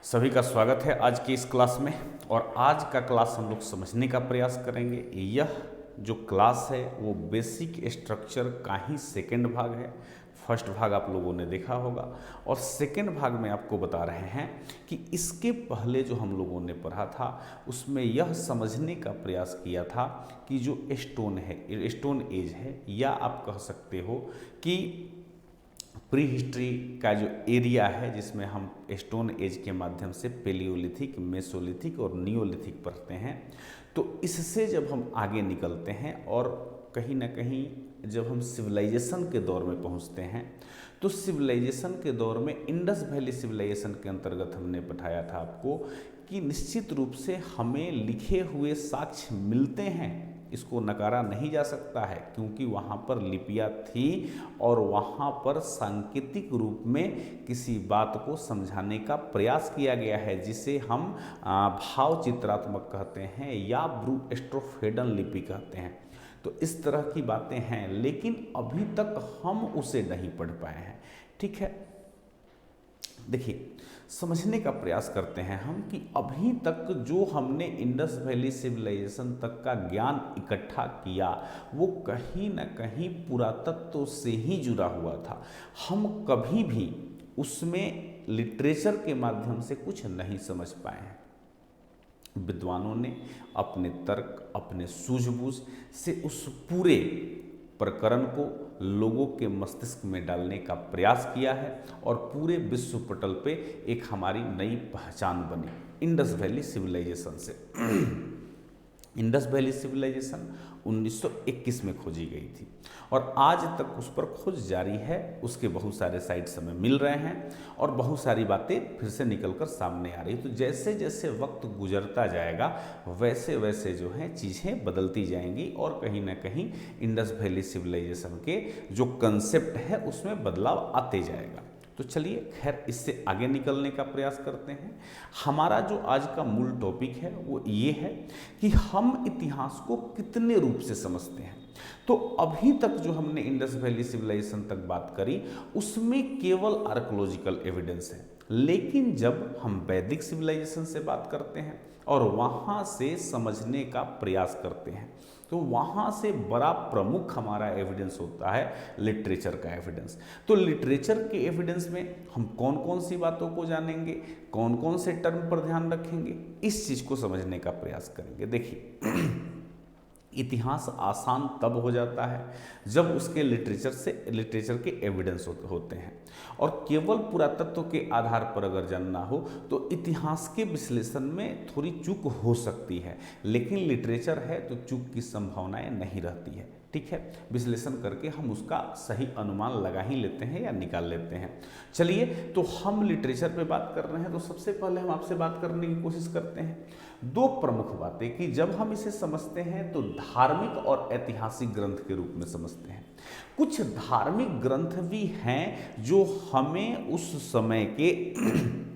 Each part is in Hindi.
सभी का स्वागत है आज की इस क्लास में। और आज का क्लास हम लोग समझने का प्रयास करेंगे। यह जो क्लास है वो बेसिक स्ट्रक्चर का ही सेकंड भाग है। फर्स्ट भाग आप लोगों ने देखा होगा और सेकंड भाग में आपको बता रहे हैं कि इसके पहले जो हम लोगों ने पढ़ा था उसमें यह समझने का प्रयास किया था कि जो स्टोन है, स्टोन एज है, या आप कह सकते हो कि प्री हिस्ट्री का जो एरिया है जिसमें हम स्टोन एज के माध्यम से पेलियोलिथिक, मेसोलिथिक और नियोलिथिक पढ़ते हैं, तो इससे जब हम आगे निकलते हैं और कहीं ना कहीं जब हम सिविलाइजेशन के दौर में पहुंचते हैं, तो सिविलाइजेशन के दौर में इंडस वैली सिविलाइजेशन के अंतर्गत हमने पढ़ाया था आपको कि निश्चित रूप से हमें लिखे हुए साक्ष्य मिलते हैं, इसको नकारा नहीं जा सकता है, क्योंकि वहाँ पर लिपियाँ थी और वहाँ पर सांकेतिक रूप में किसी बात को समझाने का प्रयास किया गया है, जिसे हम भाव चित्रात्मक कहते हैं या ब्रूस्ट्रोफेडन लिपि कहते हैं। तो इस तरह की बातें हैं, लेकिन अभी तक हम उसे नहीं पढ़ पाए हैं। ठीक है, देखिए समझने का प्रयास करते हैं हम कि अभी तक जो हमने इंडस वैली सिविलाइजेशन तक का ज्ञान इकट्ठा किया वो कहीं ना कहीं पुरातत्व से ही जुड़ा हुआ था। हम कभी भी उसमें लिटरेचर के माध्यम से कुछ नहीं समझ पाए हैं। विद्वानों ने अपने तर्क, अपने सूझबूझ से उस पूरे प्रकरण को लोगों के मस्तिष्क में डालने का प्रयास किया है और पूरे विश्व पटल पे एक हमारी नई पहचान बनी इंडस वैली सिविलाइजेशन से। इंडस वैली सिविलाइजेशन 1921 में खोजी गई थी और आज तक उस पर खोज जारी है। उसके बहुत सारे साइट्स हमें मिल रहे हैं और बहुत सारी बातें फिर से निकलकर सामने आ रही। तो जैसे जैसे वक्त गुजरता जाएगा वैसे वैसे जो है चीज़ें बदलती जाएंगी और कहीं ना कहीं इंडस वैली सिविलाइजेशन के जो कंसेप्ट है उसमें बदलाव आते जाएगा। तो चलिए खैर इससे आगे निकलने का प्रयास करते हैं। हमारा जो आज का मूल टॉपिक है वो ये है कि हम इतिहास को कितने रूप से समझते हैं। तो अभी तक जो हमने इंडस वैली सिविलाइजेशन तक बात करी उसमें केवल आर्कोलॉजिकल एविडेंस है, लेकिन जब हम वैदिक सिविलाइजेशन से बात करते हैं और वहाँ से समझने का प्रयास करते हैं तो वहाँ से बड़ा प्रमुख हमारा एविडेंस होता है लिटरेचर का एविडेंस। तो लिटरेचर के एविडेंस में हम कौन कौन सी बातों को जानेंगे, कौन कौन से टर्म पर ध्यान रखेंगे, इस चीज़ को समझने का प्रयास करेंगे। देखिए इतिहास आसान तब हो जाता है जब उसके लिटरेचर के एविडेंस होते हैं। और केवल पुरातत्व के आधार पर अगर जानना हो तो इतिहास के विश्लेषण में थोड़ी चूक हो सकती है, लेकिन लिटरेचर है तो चूक की संभावनाएं नहीं रहती है। ठीक है, विश्लेषण करके हम उसका सही अनुमान लगा ही लेते हैं या निकाल लेते हैं। चलिए तो हम लिटरेचर पे बात कर रहे हैं तो सबसे पहले हम आपसे बात करने की कोशिश करते हैं दो प्रमुख बातें कि जब हम इसे समझते हैं तो धार्मिक और ऐतिहासिक ग्रंथ के रूप में समझते हैं। कुछ धार्मिक ग्रंथ भी हैं जो हमें उस समय के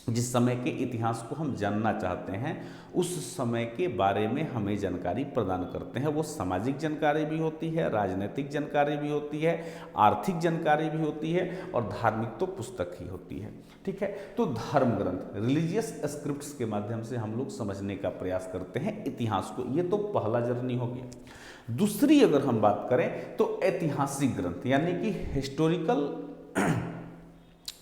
जिस समय के इतिहास को हम जानना चाहते हैं उस समय के बारे में हमें जानकारी प्रदान करते हैं। वो सामाजिक जानकारी भी होती है, राजनीतिक जानकारी भी होती है, आर्थिक जानकारी भी होती है और धार्मिक तो पुस्तक ही होती है। ठीक है, तो धर्म ग्रंथ, रिलीजियस स्क्रिप्ट्स के माध्यम से हम लोग समझने का प्रयास करते हैं इतिहास को। ये तो पहला जर्नी हो गया। दूसरी अगर हम बात करें तो ऐतिहासिक ग्रंथ यानी कि हिस्टोरिकल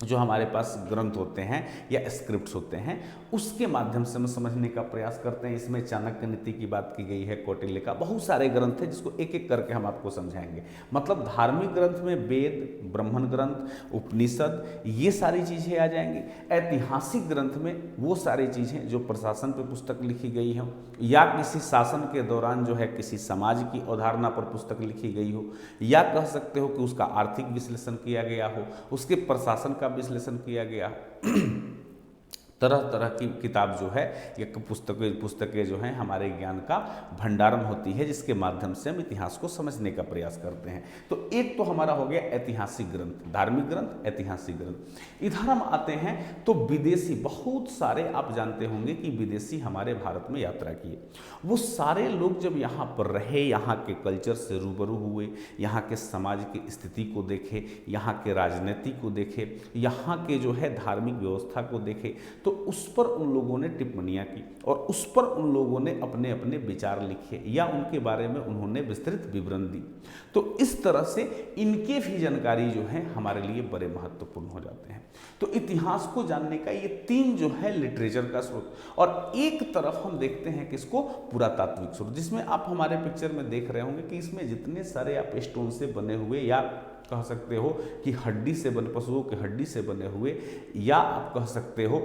जो हमारे पास ग्रंथ होते हैं या स्क्रिप्ट्स होते हैं उसके माध्यम से हम समझने का प्रयास करते हैं। इसमें चाणक्य नीति की बात की गई है, कौटिल्य का, बहुत सारे ग्रंथ हैं जिसको एक एक करके हम आपको समझाएंगे। मतलब धार्मिक ग्रंथ में वेद, ब्राह्मण ग्रंथ, उपनिषद, ये सारी चीज़ें आ जाएंगी। ऐतिहासिक ग्रंथ में वो सारी चीज़ें जो प्रशासन पर पुस्तक लिखी गई हो या किसी शासन के दौरान जो है किसी समाज की अवधारणा पर पुस्तक लिखी गई हो, या कह सकते हो कि उसका आर्थिक विश्लेषण किया गया हो, उसके प्रशासन का विश्लेषण किया गया। तरह तरह की किताब जो है या पुस्तकें जो हैं हमारे ज्ञान का भंडारण होती है जिसके माध्यम से हम इतिहास को समझने का प्रयास करते हैं। तो एक तो हमारा हो गया ऐतिहासिक ग्रंथ, धार्मिक ग्रंथ, ऐतिहासिक ग्रंथ। इधर हम आते हैं तो विदेशी, बहुत सारे आप जानते होंगे कि विदेशी हमारे भारत में यात्रा किए। वो सारे लोग जब यहाँ पर रहे, यहाँ के कल्चर से रूबरू हुए, यहाँ के समाज की स्थिति को देखे, यहाँ के राजनीति को देखे, यहाँ के जो है धार्मिक व्यवस्था को देखे, तो तो उस पर उन लोगों ने टिप्पणियाँ की और उस पर उन लोगों ने अपने अपने विचार लिखे या उनके बारे में उन्होंने विस्तृत विवरण दी। तो इस तरह से इनके भी जानकारी जो है हमारे लिए बड़े महत्वपूर्ण हो जाते हैं। तो इतिहास को जानने का ये 3 जो है लिटरेचर का स्रोत, और एक तरफ हम देखते हैं किसको, पुरातात्विक स्रोत, जिसमें आप हमारे पिक्चर में देख रहे होंगे कि इसमें जितने सारे आप स्टोन से बने हुए या कह सकते हो कि हड्डी से बने, पशुओं की हड्डी से बने हुए, या आप कह सकते हो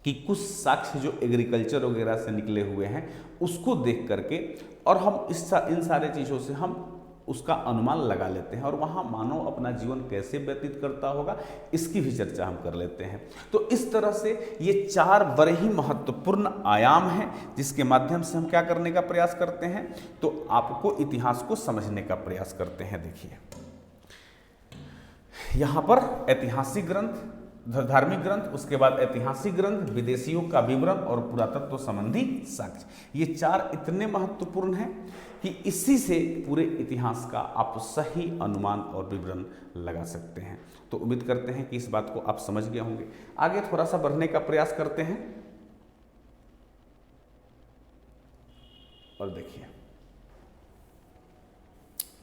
कि कुछ साक्ष्य जो एग्रीकल्चर वगैरह से निकले हुए हैं उसको देख करके, और हम इन सारे चीज़ों से हम उसका अनुमान लगा लेते हैं और वहाँ मानव अपना जीवन कैसे व्यतीत करता होगा इसकी भी चर्चा हम कर लेते हैं। तो इस तरह से ये 4 बड़े ही महत्वपूर्ण आयाम हैं जिसके माध्यम से हम क्या करने का प्रयास करते हैं, तो आपको इतिहास को समझने का प्रयास करते हैं। देखिए यहाँ पर ऐतिहासिक ग्रंथ, धार्मिक ग्रंथ, उसके बाद ऐतिहासिक ग्रंथ, विदेशियों का विवरण और पुरातत्व संबंधी साक्ष्य, ये 4 इतने महत्वपूर्ण हैं कि इसी से पूरे इतिहास का आप सही अनुमान और विवरण लगा सकते हैं। तो उम्मीद करते हैं कि इस बात को आप समझ गए होंगे। आगे थोड़ा सा बढ़ने का प्रयास करते हैं और देखिए,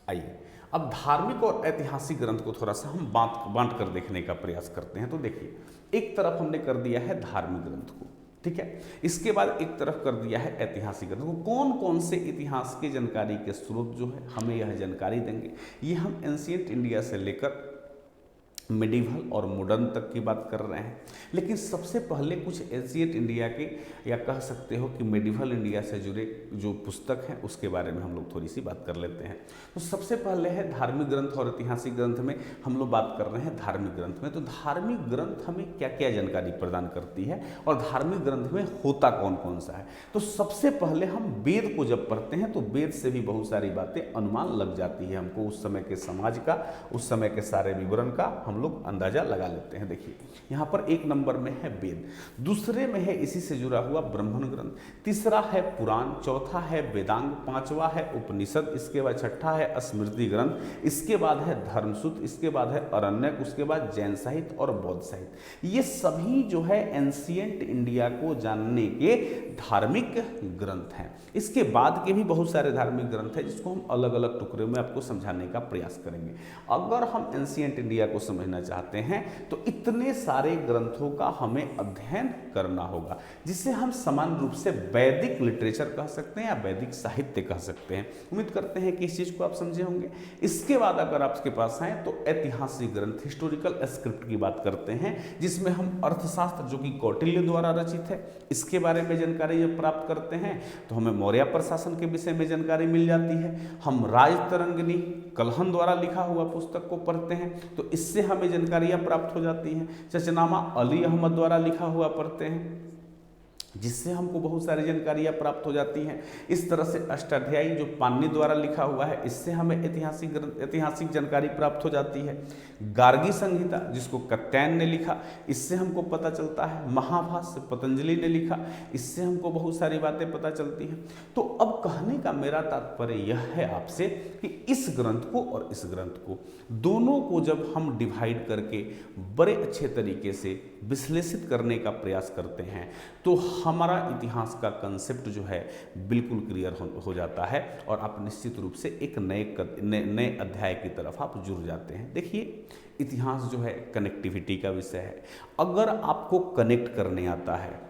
आइए अब धार्मिक और ऐतिहासिक ग्रंथ को थोड़ा सा हम बांट कर देखने का प्रयास करते हैं। तो देखिए, एक तरफ हमने कर दिया है धार्मिक ग्रंथ को, ठीक है, इसके बाद एक तरफ कर दिया है ऐतिहासिक ग्रंथ को। कौन कौन से इतिहास की जानकारी के स्रोत जो है हमें यह जानकारी देंगे, ये हम एंशिएंट इंडिया से लेकर मिडिवल और मॉडर्न तक की बात कर रहे हैं। लेकिन सबसे पहले कुछ एंशिएंट इंडिया के, या कह सकते हो कि मिडिवल इंडिया से जुड़े जो पुस्तक हैं उसके बारे में हम लोग थोड़ी सी बात कर लेते हैं। तो सबसे पहले है धार्मिक ग्रंथ और ऐतिहासिक ग्रंथ में हम लोग बात कर रहे हैं धार्मिक ग्रंथ में। तो धार्मिक ग्रंथ हमें क्या क्या जानकारी प्रदान करती है और धार्मिक ग्रंथ में होता कौन कौन सा है। तो सबसे पहले हम वेद को जब पढ़ते हैं तो वेद से भी बहुत सारी बातें अनुमान लग जाती है हमको, उस समय के समाज का, उस समय के सारे विवरण का हम लोग अंदाजा लगा लेते हैं। देखिए यहाँ पर 1 नंबर में है वेद, दूसरे में है इसी से जुड़ा हुआ ब्राह्मण ग्रंथ, तीसरा है पुराण, चौथा है वेदांग, 5वां है उपनिषद, इसके बाद 6ठा है स्मृति ग्रंथ, इसके बाद है धर्मसूत्र, इसके बाद है अरण्यक, उसके बाद जैन साहित्य और बौद्ध साहित्य। ये सभी जो है एंशिएंट इंडिया को जानने के धार्मिक ग्रंथ हैं। इसके बाद के भी बहुत सारे धार्मिक ग्रंथ हैं जिसको हम अलग अलग टुकड़े में आपको समझाने का प्रयास करेंगे। अगर हम एंशिएंट इंडिया को समझना चाहते हैं तो इतने सारे ग्रंथों का हमें अध्ययन करना होगा, जिसे हम समान रूप से वैदिक लिटरेचर कह सकते हैं या वैदिक साहित्य कह सकते हैं। उम्मीद करते हैं कि इस चीज को आप समझे होंगे। इसके बाद अगर आपके पास आए तो ऐतिहासिक ग्रंथ, हिस्टोरिकल स्क्रिप्ट की बात करते हैं, जिसमें हम अर्थशास्त्र जो कि कौटिल्य द्वारा रचित है इसके बारे में जानकारी जब प्राप्त करते हैं तो हमें मौर्य प्रशासन के विषय में जानकारी मिल जाती है। हम राजतरंगिणी कलहन द्वारा लिखा हुआ पुस्तक को पढ़ते हैं तो इससे हमें जानकारियाँ प्राप्त हो जाती हैं। चचनामा अली अहमद द्वारा लिखा हुआ पढ़ते हैं जिससे हमको बहुत सारी जानकारियाँ प्राप्त हो जाती हैं। इस तरह से अष्टाध्यायी जो पाणिनि द्वारा लिखा हुआ है इससे हमें ऐतिहासिक जानकारी प्राप्त हो जाती है। गार्गी संहिता जिसको कात्यायन ने लिखा इससे हमको पता चलता है। महाभाष्य पतंजलि ने लिखा इससे हमको बहुत सारी बातें पता चलती हैं। तो अब कहने का मेरा तात्पर्य यह है आपसे कि इस ग्रंथ को और इस ग्रंथ को दोनों को जब हम डिवाइड करके बड़े अच्छे तरीके से विश्लेषित करने का प्रयास करते हैं तो हमारा इतिहास का कंसेप्ट जो है बिल्कुल क्लियर हो जाता है और आप निश्चित रूप से एक नए अध्याय की तरफ आप जुड़ जाते हैं। देखिए इतिहास जो है कनेक्टिविटी का विषय है। अगर आपको कनेक्ट करने आता है,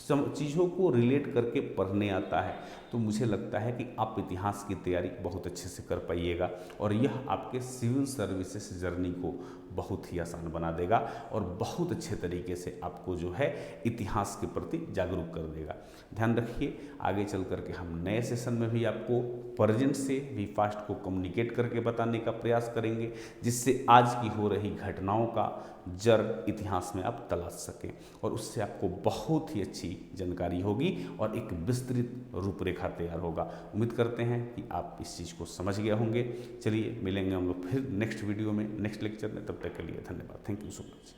चीज़ों को रिलेट करके पढ़ने आता है तो मुझे लगता है कि आप इतिहास की तैयारी बहुत अच्छे से कर पाइएगा और यह आपके सिविल सर्विसेज जर्नी को बहुत ही आसान बना देगा और बहुत अच्छे तरीके से आपको जो है इतिहास के प्रति जागरूक कर देगा। ध्यान रखिए आगे चल करके हम नए सेशन में भी आपको प्रेजेंट से भी फास्ट को कम्युनिकेट करके बताने का प्रयास करेंगे, जिससे आज की हो रही घटनाओं का जड़ इतिहास में आप तलाश सकें और उससे आपको बहुत ही अच्छी जानकारी होगी और एक विस्तृत रूपरेखा तैयार होगा। उम्मीद करते हैं कि आप इस चीज़ को समझ गए होंगे। चलिए मिलेंगे हम लोग फिर नेक्स्ट वीडियो में, नेक्स्ट लेक्चर में। तब तक के लिए धन्यवाद। Thank you so much.